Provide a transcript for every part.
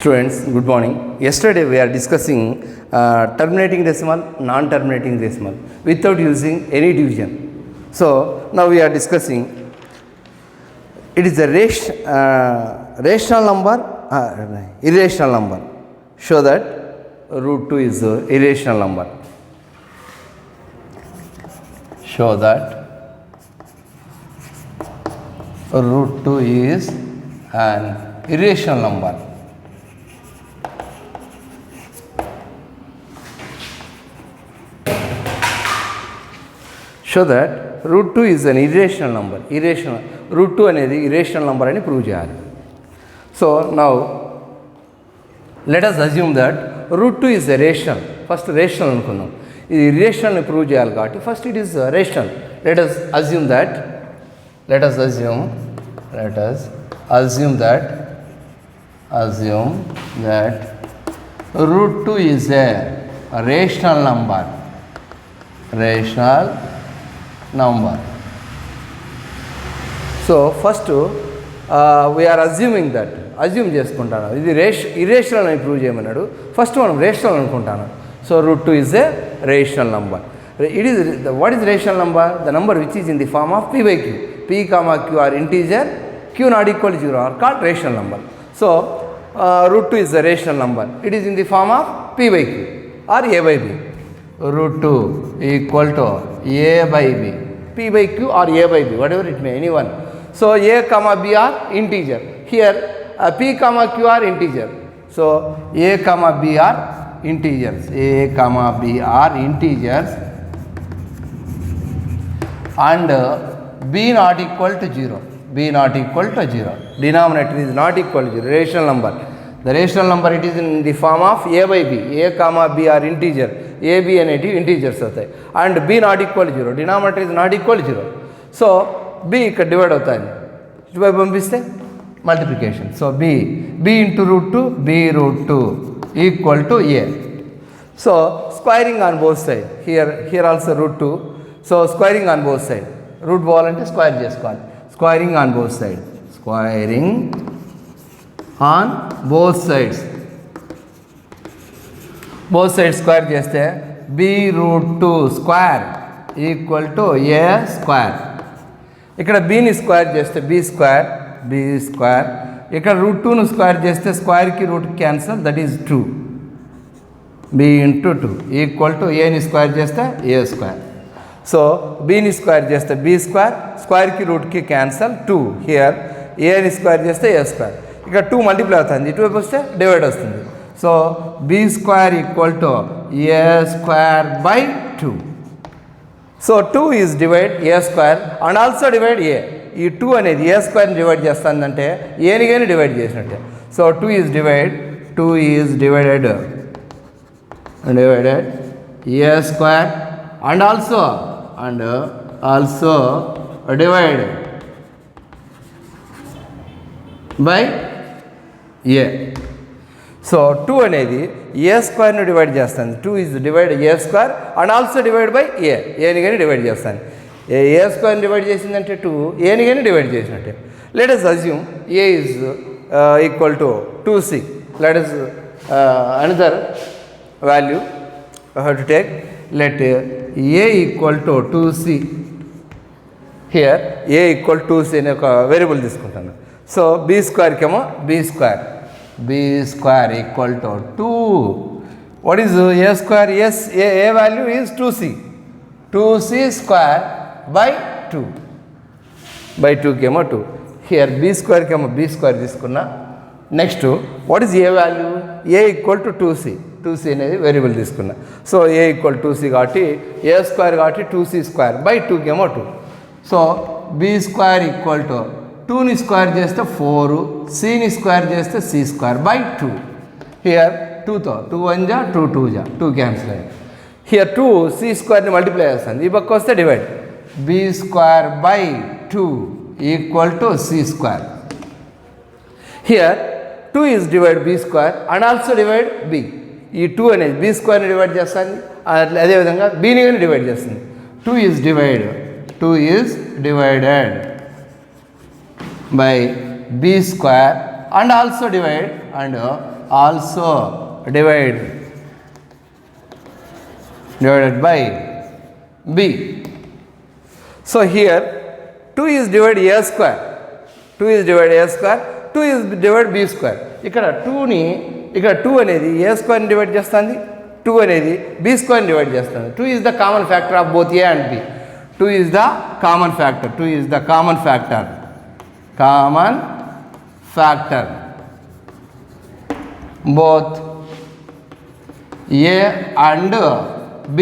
Students, good morning. Yesterday we are discussing terminating decimal, non-terminating decimal without using any division. So now we are discussing it is a rational number, irrational number. Show that root 2 is a irrational number. Show that root 2 is an irrational number. Show that root 2 is an irrational number. Root 2 అనేది irrational number అని prove చేయాలి. So now let us assume that root 2 is a rational. First rational అనుకుందాం. ఇది irrational ని prove చేయాలి కాబట్టి first it is rational. Let us assume that root 2 is a rational number. So first we are assuming that చేసుకుంటాను ఇది irrational అని prove చేయమన్నాడు. First మనం రేషనల్ అనుకుంటాను. So root 2 is a rational number. What is rational number? The number which is in the form of p by q. P comma q are integer, q not equal to 0 are called rational number. So root 2 is a rational number. It is in the form of p by q or a by b. Root 2 equal to a by b, p by q or a by b, whatever it may, anyone. So a comma b are integer. Here p comma q are integer. So a comma b are integers. A comma b are integers and b not equal to 0. b not equal to 0. Denominator is not equal to 0. Rational number. The rational number it is in the form of a by b. A comma b are integer. A b అనేటివి integers అవుతాయి and b not equal 0. Denominator is not equal 0. So b ఇక్కడ divide అవుతాయి, ఇటువైపు పంపిస్తే multiplication. So b into root 2, b root 2 equal to a. So squaring on both side. Here also root 2. So squaring on both side. Root పోవాలంటే square చేసుకోవాలి. Squaring on both side. Squaring on both sides. Both side square చేస్తే b root 2 square equal to a square. ఇక్కడ bని square చేస్తే b square. ఇక్కడ root 2ను square చేస్తే స్క్వేర్కి root cancel, that is 2. b into 2 equal to aని square చేస్తే a స్క్వేర్. సో bని స్క్వేర్ చేస్తే b స్క్వేర్, స్క్వేర్కి రూట్కి క్యాన్సల్ 2. హియర్ aని స్క్వేర్ చేస్తే a స్క్వేర్. ఇక్కడ 2 మల్టిప్లై అవుతుంది, ఇటువైపు వస్తే డివైడ్ వస్తుంది. So b square equal to a square by 2. So 2 is divide a square and also divide a. ఈ 2 అనేది a స్క్వేర్ని డివైడ్ చేస్తుందంటే ఏని కానీ డివైడ్ చేసినట్టే. So 2 is divided a square and also divide by a. So 2 అనేది a స్క్వేర్ను divide చేస్తుంది. 2 is divide a square and also divide by ఏని కానీ డివైడ్ చేస్తాను. a స్క్వేర్ని డివైడ్ చేసిందంటే 2, ఏని కానీ డివైడ్ చేసినట్టే. లెట్ us assume a is equal to 2c. లెట్ us another value have to take. Let a equal to 2c. Here a equal 2c అనే ఒక వేరియబుల్ తీసుకుంటాను. సో b స్క్వేర్కేమో b square equal to 2. What is a square? Yes, a value is 2c square by 2. By 2కేమో 2. Here b స్క్వేర్కేమో b square తీసుకున్నా. Next what is a value? a equal to 2c అనేది variable తీసుకున్నా. So a equal 2c కాబట్టి a square కాబట్టి 2c square by 2కేమో 2. So b square equal to 2ని square చేస్తే 4, cని స్క్వేర్ చేస్తే c స్క్వేర్ బై 2. హియర్ 2తో 2 1 జా 2 2 జా 2 క్యాన్సిల్ అయ్యింది. హియర్ 2 c స్క్వేర్ని మల్టిప్లై చేస్తుంది, ఈ పక్క వస్తే divide. b square by 2 equal to c square. Here 2 is divide b square and also divide b. ఈ 2 అనేది b స్క్వేర్ని డివైడ్ చేస్తుంది, అదేవిధంగా bని కానీ డివైడ్ చేస్తుంది. 2 is divided by b square and also divide and also divided by b. So here 2 is divided a square, 2 is divided a square, 2 is divided b square. ఇక్కడ 2 అనేది a square ని divide చేస్తుంది, 2 అనేది b square ని divide చేస్తుంది. 2 is the common factor of both a and b. 2 is the common factor, 2 is the common factor both a and b.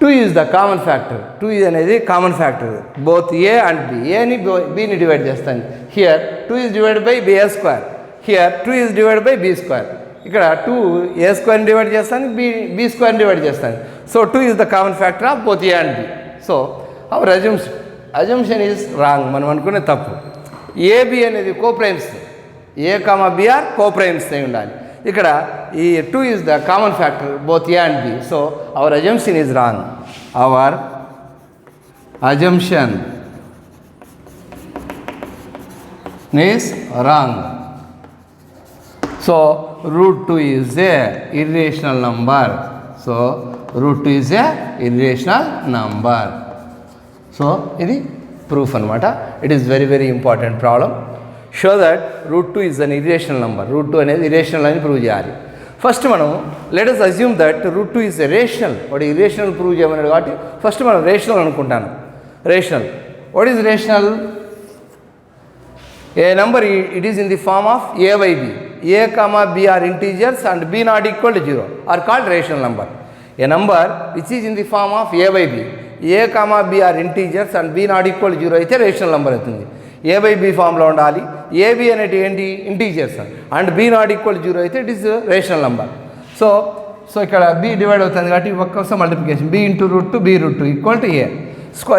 2 is the common factor, 2 is అనేది common factor both a and b. a ని b ని divide చేస్తాను. Here 2 is divided by b square, here 2 is divided by b square. ఇక్కడ 2 a square ని divide చేస్తాను, b square ని divide చేస్తాను. So 2 is the common factor of both a and b. So our assumption is wrong. మనం అనుకునే తప్పు. ab అనేది coprimes, a, b are coprimes అయి ఉండాలి. ఇక్కడ ఈ 2 is the common factor both a and b. So our assumption is wrong. Our assumption is wrong. So root 2 is a irrational number. So root 2 is a irrational number. So ఇది proof అనమాట. It is very very important problem. Show that root 2 is an irrational number. root 2 అనేది irrational అని prove చేయాలి. First మనం let us assume that root 2 is a rational. వాడు irrational prove చేయమన్నాడు కాబట్టి first మనం రేషనల్ అనుకుంటాను. Rational, what is rational? A number, it is in the form of a by b. a comma b are integers and b not equal to 0 are called rational number. A number which is in the form of a by b, a comma b are integers and b not equal to 0 అయితే rational number అవుతుంది. a by b ఫామ్లో ఉండాలి. ab అనేది ఏంటి? Integers. And b not equal 0 అయితే it is rational number. So ఇక్కడ b divide అవుతుంది కాబట్టి ఒక్కసారి multiplication b into root 2 b root 2 equal to a.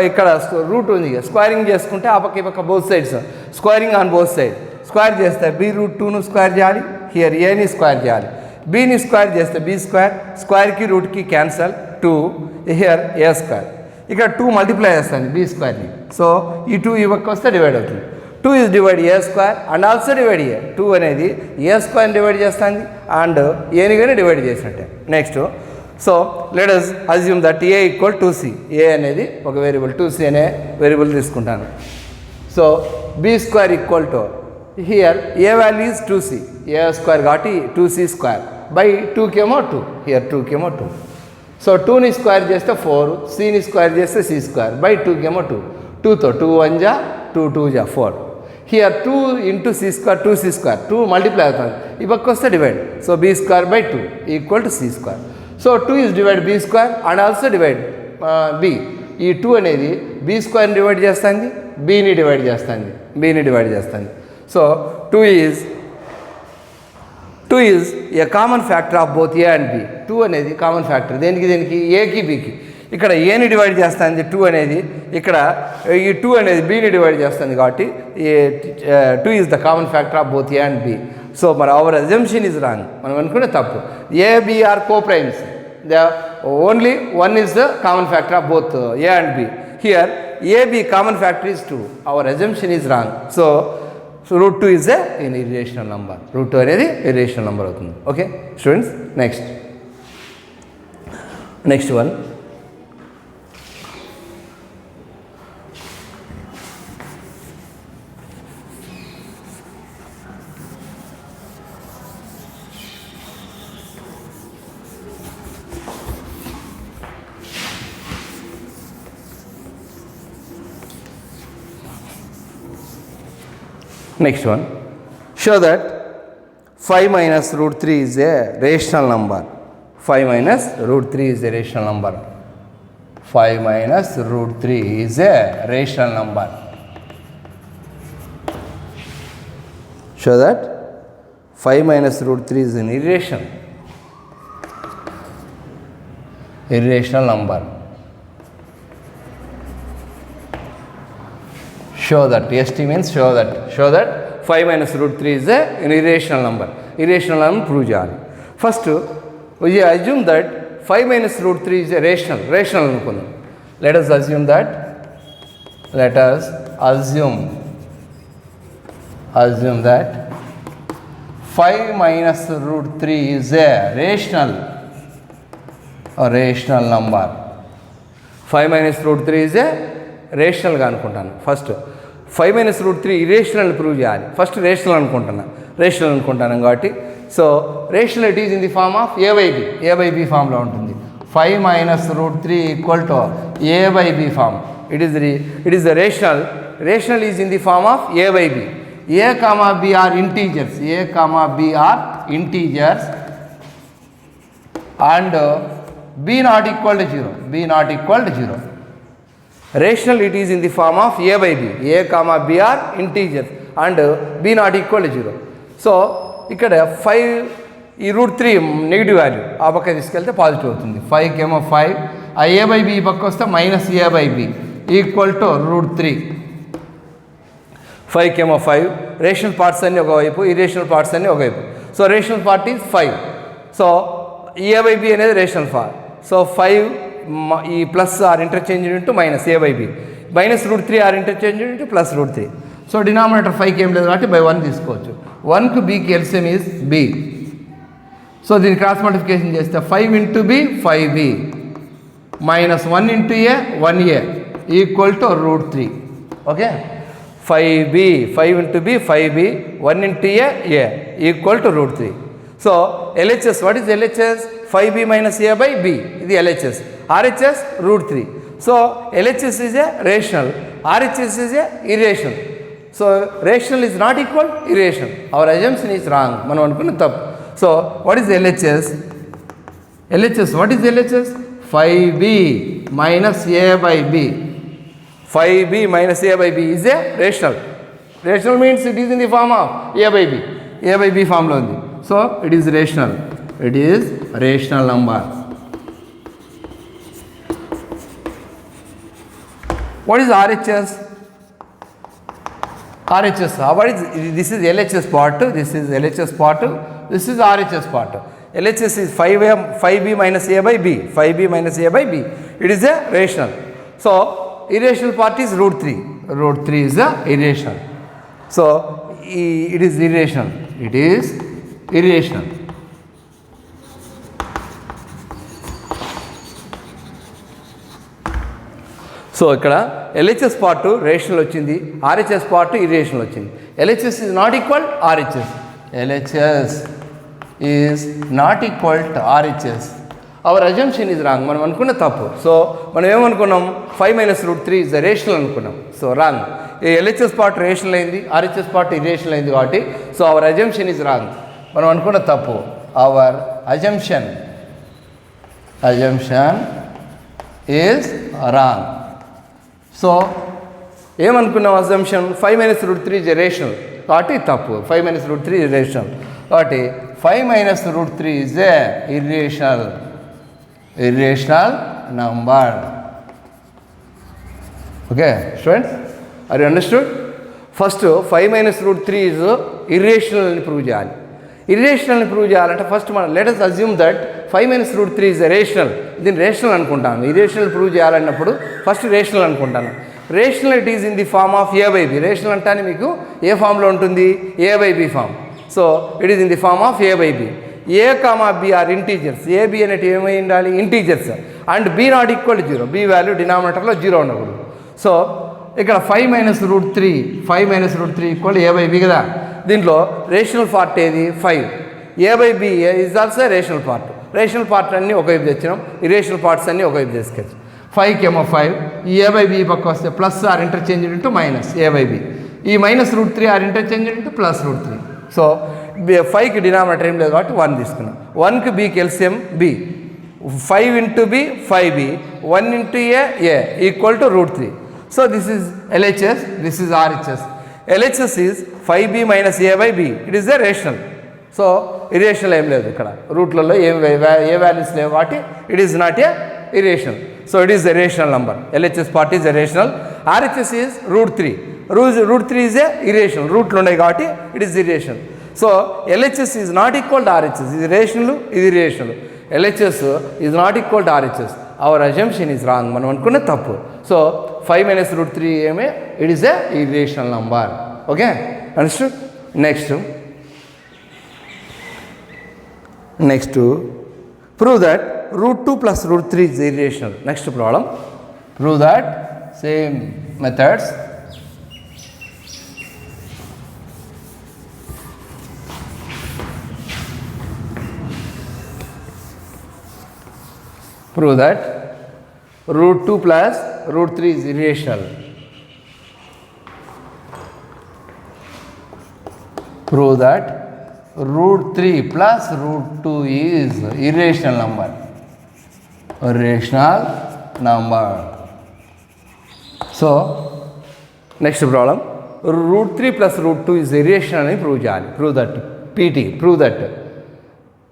ఇక్కడ రూట్ ఉంది, స్క్వేరింగ్ చేసుకుంటే ఆ పక్క ఈ పక్క both sides squaring on both side. Square చేస్తే b రూట్ 2ను స్క్వేర్ చేయాలి, హియర్ ఏని స్క్వేర్ చేయాలి. bని స్క్వేర్ చేస్తే b స్క్వేర్, స్క్వేర్కి రూట్కి క్యాన్సల్ 2, హియర్ a స్క్వేర్. ఇక్కడ 2 మల్టిప్లై చేస్తాను b స్క్వేర్ని. సో ఈ 2 ఈ పక్క వస్తే డివైడ్ అవుతుంది. 2 is divided a square and also divide a. 2 అనేది a square డివైడ్ చేస్తుంది అండ్ ఏని కానీ డివైడ్ చేసినట్టే. Next so let us assume that a equal 2c. a అనేది ఒక వేరియబుల్, 2c అనే వేరియబుల్ తీసుకుంటాను. So b square equal to here a value is 2c, a square కాబట్టి 2c స్క్వేర్ బై 2కేమో 2, హియర్ 2కేమో 2. సో 2ని square చేస్తే 4, cని స్క్వేర్ చేస్తే c స్క్వేర్ బై 2కేమో 2. 2తో 2 1 జా 2 2 జా 4. Here 2 into c square 2c square, 2 multiply అవుతుంది, ఈ పక్క వస్తే divide. So b square by 2 equal to c square. So 2 is divide b square and also divide b. ఈ 2 అనేది b స్క్వేర్ని డివైడ్ చేస్తుంది, bని డివైడ్ చేస్తుంది. So 2 is a common factor of both a and b. 2 అనేది common factor దేనికి ఏకి bకి. ఇక్కడ ఏని divide చేస్తుంది 2 అనేది, ఇక్కడ ఈ 2 అనేది bని డివైడ్ చేస్తుంది కాబట్టి 2 is the common factor of both a and b. So మరి అవర్ అజంప్షన్ ఇస్ రాంగ్. మనం అనుకునే తప్పు. a b are coprimes, only one is the common factor of both a and b. Here a b common factor is 2. Our assumption is wrong. So root 2 is an irrational number. root 2 అనేది irrational number అవుతుంది. Okay students, next one. Next one, show that 5 minus root 3 is a rational number. 5 minus root 3 is a rational number. 5 minus root 3 is a rational number. Show that 5 minus root 3 is an irrational number. Show that, ST means show that 5 minus root 3 is an irrational number. Irrational number prove చేయాలి. First we assume that 5 minus root 3 is a rational అనుకుందాం. Let us assume that 5 5 minus root 3 is a rational number. 5 minus root 3 is a rational గా అనుకుంటాను. First 5 minus root 3 irrational prove చేయాలి. First rational అనుకుంటాను కాబట్టి so rational it is in the form of a by b ఫామ్లో ఉంటుంది. 5 minus root 3 equal to a by b form. It is the rational is in the form of a by b. A comma b are integers. And b not equal to 0. Rational it is in the form of a by b. A comma b are integers and b not equal to 0. So ఇక్కడ 5 ఈ route 3 negative value ఆ పక్క తీసుకెళ్తే positive అవుతుంది. 5 ఏమో 5 ఆ ఏ by b పక్క వస్తే minus a by b equal to root 3. 5 ఏమో 5 రేషనల్ పార్ట్స్ అన్నీ ఒకవైపు ఇరేషనల్ పార్ట్స్ అన్నీ ఒకవైపు. So rational part is 5. So a by b అనేది రేషనల్ పార్ట్. సో 5 ఈ plus are interchange into minus a by b minus root 3 are interchange into plus root 3. So denominator 5కి ఏం లేదు కాబట్టి బై 1 తీసుకోవచ్చు. 1కు బీకి ఎల్సిఎం ఈజ్ బి. సో దీన్ని క్రాస్ మల్టిప్లికేషన్ చేస్తే 5 into b 5b minus 1 into a 1a equal to root 3. Okay 5 into b 5b 1 into a equal to root 3. So LHS what is LHS 5b minus a by b ఇది LHS. RHS root 3. So LHS is a rational, RHS is a irrational. So rational is not equal irrational. Our assumption is wrong, మనం అనుకున్న తప్పు. So what is LHS? What is LHS? 5b minus a by b. 5b minus a by b is a rational. Rational means it is in the form of a by b. A by b form lo undi. So it is rational. It is rational number. What is RHS? RHS. This is LHS part. This is LHS part. This is RHS part. LHS is 5b minus a by b. 5b minus a by b. It is a rational. So irrational part is root 3. Root 3 is a irrational. So it is irrational. It is irrational. So ఇక్కడ LHS part rational వచ్చింది, RHS part irrational వచ్చింది. LHS is not equal RHS. LHS is not equal to RHS. Our assumption is wrong. మనం అనుకున్న తప్పు. So మనం ఏమనుకున్నాం 5 minus root 3 is a rational అనుకున్నాం. So wrong. ఈ LHS పార్ట్ రేషనల్ అయింది, RHS పార్ట్ ఇరేషనల్ అయింది కాబట్టి so our assumption is wrong. మనం అనుకున్న తప్పు. Our assumption is wrong. So ఏమనుకున్నాం assumption 5 minus root 3 is a rational కాబట్టి తప్పు. 5 minus root 3 is rational కాబట్టి 5 minus root 3 is a irrational number. Okay students, are you understood? First 5 minus root 3 is irrational అని prove చేయాలి. ఇర్రేషనల్ని prove చేయాలంటే first మనం let us assume that 5 minus root 3 is a rational. దీన్ని rational అనుకుంటాను. Irrational prove చేయాలన్నప్పుడు first rational అనుకుంటాను. Rational it is in the form of a by b. Rational అంటానే మీకు ఏ ఫామ్లో ఉంటుంది, a by b form. So it is in the form of a by b. A comma b are integers. A b అనేటి ఏమై ఉండాలి, integers. And b not equal to 0. B value డినామినేటర్లో 0 ఉండకూడదు. So ఇక్కడ 5 minus root 3 equal a by b కదా. దీంట్లో rational part ఏది 5. A by b is also rational part. Rational part అన్నీ ఒకవైపు తెచ్చినాం, ఇరేషనల్ పార్ట్స్ అన్నీ ఒకవైపు తీసుకొచ్చాం. 5కి ఏమో 5 ఈ ఏ బై బి పక్క వస్తే plus are interchange into minus a by b. ఈ minus root 3 are interchange into plus root 3. So 5కి డినామినేటర్ ఏం లేదు కాబట్టి 1 తీసుకున్నాం. 1కి బీకి LCM b. 5 into b 5b 1 into a equal to root 3. So this is LHS, this is RHS. LHS is 5b minus a by b. It is a rational. So irrational ఏం లేదు ఇక్కడ, రూట్లలో ఏ వాల్యూస్ లేవు కాబట్టి it is not a irrational. So it is a rational number. LHS part is a rational. RHS is root 3. Root 3 is a irrational. రూట్లు ఉన్నాయి కాబట్టి it is irrational. So LHS is not equal to RHS. ఇది rational, ఇది irrational. LHS is not equal to RHS. Our assumption is wrong. మనం అనుకున్న తప్పు. So 5 minus root 3 ఏమే, it is a irrational number. Okay understood. Next Next, prove that root 2 plus root 3 is irrational. Next problem, prove that same methods. Prove that root 2 plus root 3 is irrational. Prove that root 3 plus root 2 is irrational number. Irrational number. So, next problem. Root 3 plus root 2 is irrational and prove that. Prove that. PT. Prove that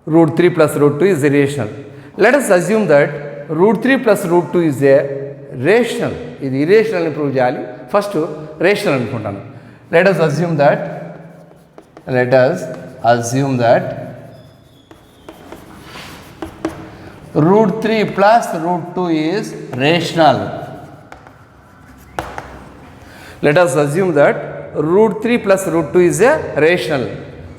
root 3 plus root 2 is irrational. Let us assume that root 3 plus root 2 is a rational. This is irrational and prove that. First, rational. Let us assume that root 3 plus root 2 is rational. Let us assume that root 3 plus root 2 is a rational.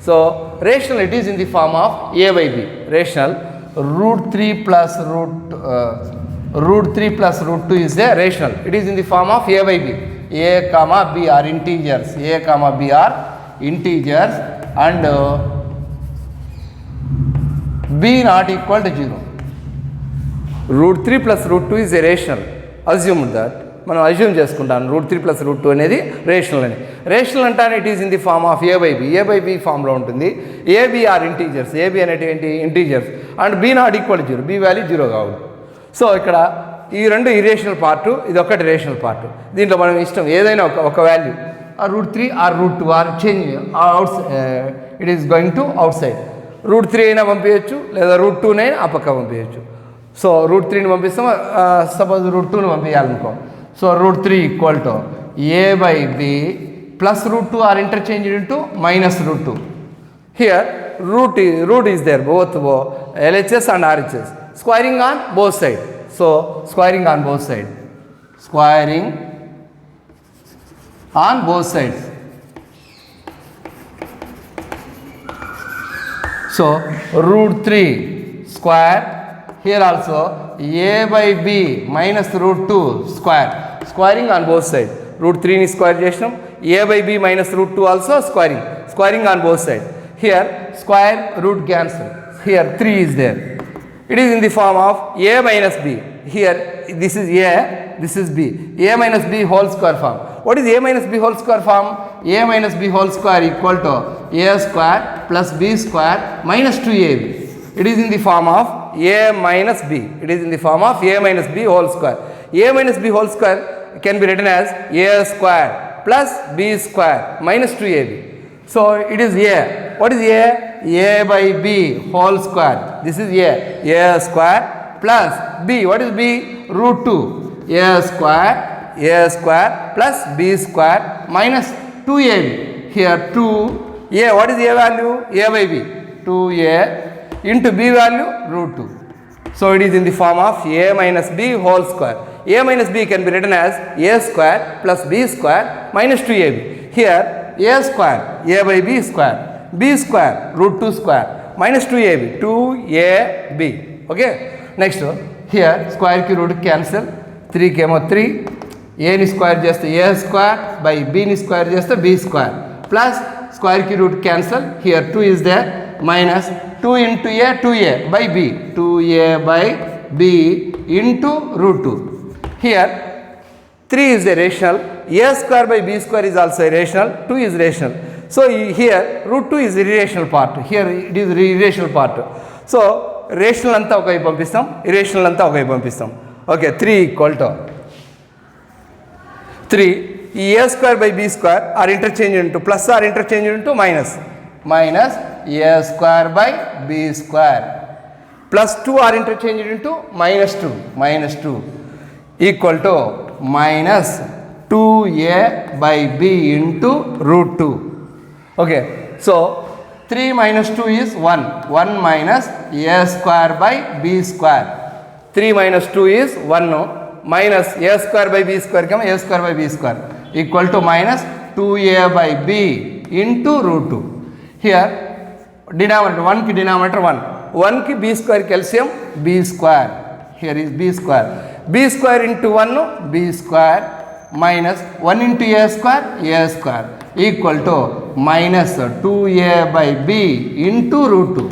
So, rational it is in the form of a by b. Rational. Root 3 plus root 2 is a rational. It is in the form of a by b. A comma b are integers. A comma b are integers and b not equal to 0. Root 3 plus root 2 is a rational. Assume that. మనం assume చేసుకుంటాను root 3 plus root 2 అనేది rational అని. Rational అంటానే it is in the form of a by b. A by b ఫామ్లో ఉంటుంది. A b are integers. A b అనేటి ఏంటి integers and b not equal 0. B value 0 కావాలి. సో ఇక్కడ ఈ రెండు ఇరేషనల్ పార్ట్, ఇది ఒకటి రేషనల్ పార్ట్. దీంట్లో మనం ఇష్టం ఏదైనా ఒక వాల్యూ ఆ root 3 or root 2 or change out it is going to outside. Root 3 అయినా పంపించవచ్చు లేదా రూట్ 2నైనా ఆ పక్క పంపించవచ్చు. సో రూట్ 3ని పంపిస్తాం, సపోజ్ రూట్ 2ని పంపించాలనుకో. So, root 3 equal to a by b plus root 2 are interchanged into minus root 2. Here, root is there, both LHS and RHS. Squaring on both sides. So, squaring on both sides. Squaring on both sides. So, root 3 square. Here also a by b minus root 2 square. Squaring on both sides. Root 3 ni square చేసినాం. a by b minus root 2 also squaring. Squaring on both sides. Here square root cancel. Here 3 is there. It is in the form of a minus b. Here this is a, this is b. A minus b whole square form. What is a minus b whole square form? A minus b whole square equal to a square plus b square minus 2ab. It is in the form of a minus b. It is in the form of a minus b whole square. A minus b whole square can be written as a square plus b square minus 2ab. So, it is a. What is a? A by b whole square. This is a square plus b. What is b? Root 2. A square plus b square minus 2ab. Here 2a. What is a value? A by b. 2a into b value root 2. So, it is in the form of a minus b whole square. A minus b can be written as a square plus b square minus 2ab. Here a square, a by b square, b square root 2 square minus 2ab, 2ab. Okay. Next, here square ki root cancel, 3 kemo 3, a ni square just a square by b ni square just a b square plus square ki root cancel. Here 2 is there minus 2 into a 2a by b, 2a by b into root 2. Here 3 is a rational, a square by b square is also a rational, 2 is rational. So, here root 2 is irrational part, here it is irrational part. So, rational anta oka వైపు పంపిస్తాం, irrational anta oka వైపు పంపిస్తాం. Okay, 3 equal to 3 a square by b square are interchanged into plus are interchanged into minus a square by b square plus 2 are interchanged into minus 2 equal to minus 2a by b into root 2. Okay, so 3 minus 2 is 1 minus a square by b square. 3 minus 2 is 1 minus a square by b square come a square by b square equal to minus 2a by b into root 2. Here denominator 1 ki denominator 1 1 की b square calcium b square. Here is b square. b square into 1 b square minus 1 into a square equal to minus 2a by b into root 2.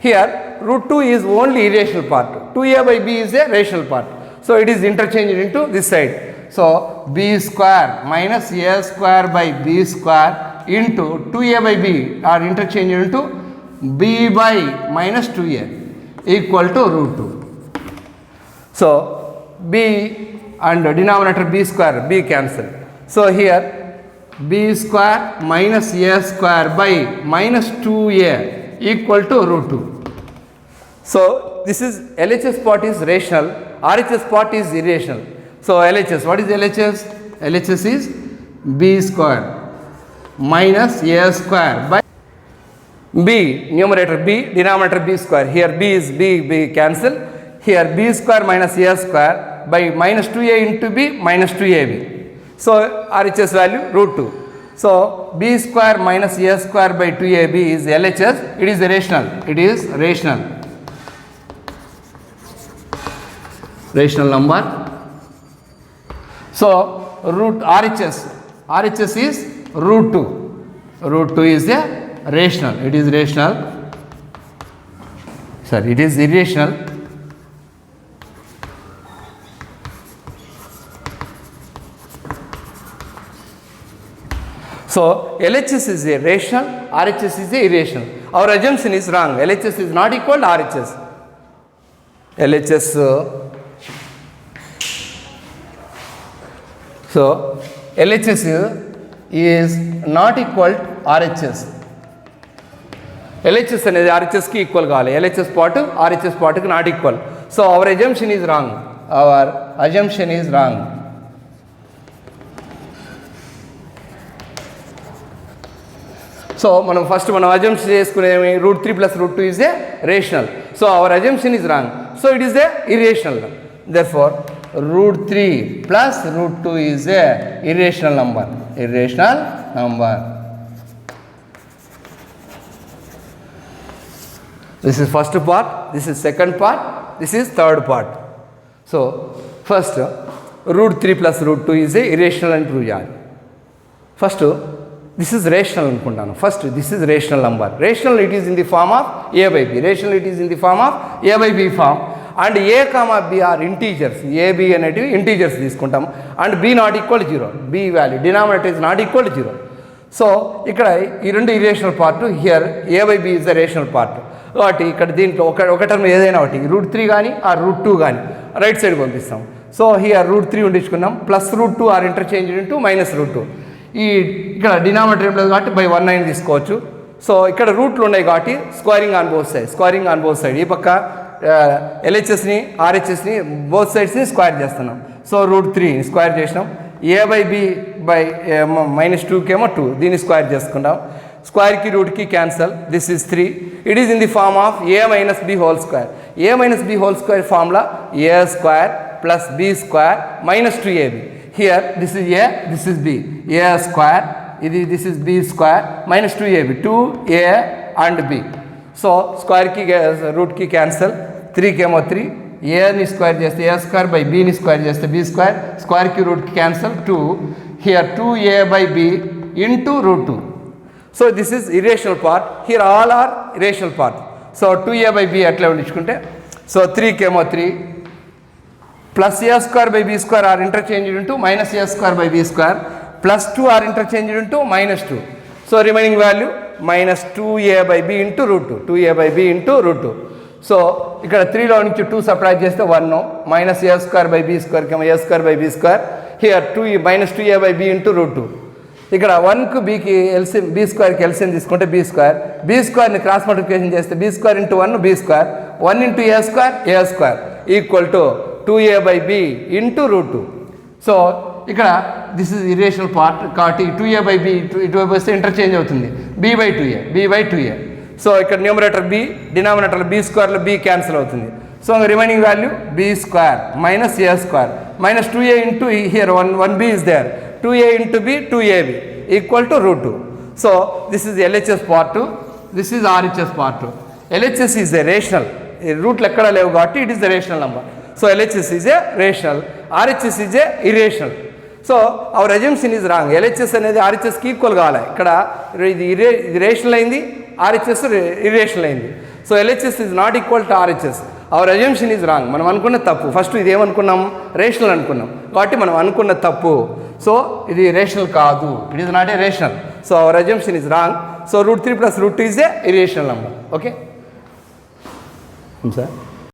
Here root 2 is only irrational part. 2a by b is a rational part. So it is interchanged into this side. So b square minus a square by b square into 2a by b are interchanged into b by minus 2a equal to root 2. So b and denominator b square, b cancel. So here b square minus a square by minus 2a equal to root 2. So this is LHS part is rational, RHS part is irrational. So LHS, what is LHS? LHS is b square minus a square by b, numerator b, denominator b square. Here b is b cancel. Here b square minus a square by minus 2a into b minus 2ab. So RHS value root 2. So b square minus a square by 2ab is LHS. It is rational. It is rational. Rational number. So root RHS is root 2. Root 2 is a rational. It is rational. Sorry, it is irrational. So LHS is a rational, RHS is a irrational. Our assumption is wrong. LHS is not equal to RHS. LHS. So LHS is not equal to RHS. LHS అనేది RHS కి equal కావాలి. LHS part RHS పార్ట్కి not equal. So our assumption is wrong. Our assumption is wrong. So మనం first assumption చేసుకునేవి root 3 plus root 2 is a rational. So our assumption is wrong. So it is a irrational. Therefore root 3 plus root 2 is a irrational number. Irrational number. This is first part, this is second part, this is third part. So first root 3 plus root 2 is a irrational and true yard. First this is rational anukuntanu. First this is rational number. Rational it is in the form of a by b. Rational it is in the form of a by b form. And a comma b are integers. A b అనేటివి integers తీసుకుంటాం. And b not equal to 0. b value denominator is not equal to 0. So ఇక్కడ ఈ రెండు irrational part. Here a by b is the rational part. కాబట్టి ఇక్కడ దీంట్లో ఒక term ఏదైనా ఒకటి రూట్ 3 కానీ ఆ రూట్ 2 కానీ రైట్ సైడ్ పంపిస్తాం. సో హియర్ రూట్ 3 ఉండించుకున్నాం. Plus root 2 are interchange into minus root 2. ఈ ఇక్కడ డినామినేటర్ ఏం లేదు కాబట్టి బై 1/9 తీసుకోవచ్చు. సో ఇక్కడ రూట్లు ఉన్నాయి కాబట్టి squaring on both side. Squaring on both side. ఈ పక్క ఎల్హెచ్ఎస్ని ఆర్హెచ్ఎస్ని బోత్ సైడ్స్ని స్క్వేర్ చేస్తున్నాం. సో రూట్ 3 స్క్వేర్ చేసినాం. A by b by minus 2కేమో 2 దీన్ని స్క్వేర్ చేసుకుంటాం. స్క్వేర్కి రూట్కి క్యాన్సల్. This is 3. It is in the form of a minus b whole square. A minus b whole square formula a square plus b square minus 2ab. Here this is a, this is b. A square ఇది, this is b square minus 2ab. 2a and b. So స్క్వేర్కి రూట్కి cancel. 3కేమో 3. ఏని square చేస్తే a square by బీని square చేస్తే b square. స్క్వేర్కి రూట్కి cancel. 2 here 2a by b into root 2. So this is irrational part. Here all are irrational part. So 2a by b అట్లా ఉండించుకుంటే సో 3కేమో 3 plus a square by b square are interchange into minus a square by b square plus 2 are interchange into minus 2. So remaining value minus 2a by b into root 2. 2a by b into root 2. So ఇక్కడ 3లో నుంచి 2 subtract చేస్తే 1 minus a square by b స్క్వేర్కేమో a square by b square. Here 2 minus 2a by b into root 2. ఇక్కడ 1కు బీకి LCM b స్క్వేర్కి LCM తీసుకుంటే బి స్క్వేర్. బి స్క్వేర్ని క్రాస్ మల్టిప్లికేషన్ చేస్తే b square into 1 b square. 1 into a square equal to 2a by b into root 2. So ఇక్కడ this is irrational part కాబట్టి 2a by b ఇటువైపు వస్తే interchange అవుతుంది. B by 2a. So ఇక్కడ numerator b, denominator b స్క్వేర్లో b cancel అవుతుంది. So remaining value b square minus a square minus 2a into here 1b is there. 2a into b 2ab equal to root 2. So this is LHS part. This is RHS part. LHS is a rational, రూట్లు ఎక్కడా లేవు కాబట్టి it is the rational number. So LHS is a rational, RHS is a irrational. So our assumption is wrong. LHS అనేది RHSకి equal కావాలి. ఇక్కడ ఇది rational అయింది, RHS irrational అయింది. So LHS is not equal to RHS. Our assumption is wrong. మనం అనుకున్న తప్పు. First ఇది ఏమనుకున్నాం, రేషనల్ అనుకున్నాం కాబట్టి మనం అనుకున్న తప్పు. సో ఇది రేషనల్ కాదు, it is not A rational. So our assumption is wrong. So √3 + √2 is a irrational number. Okay sir.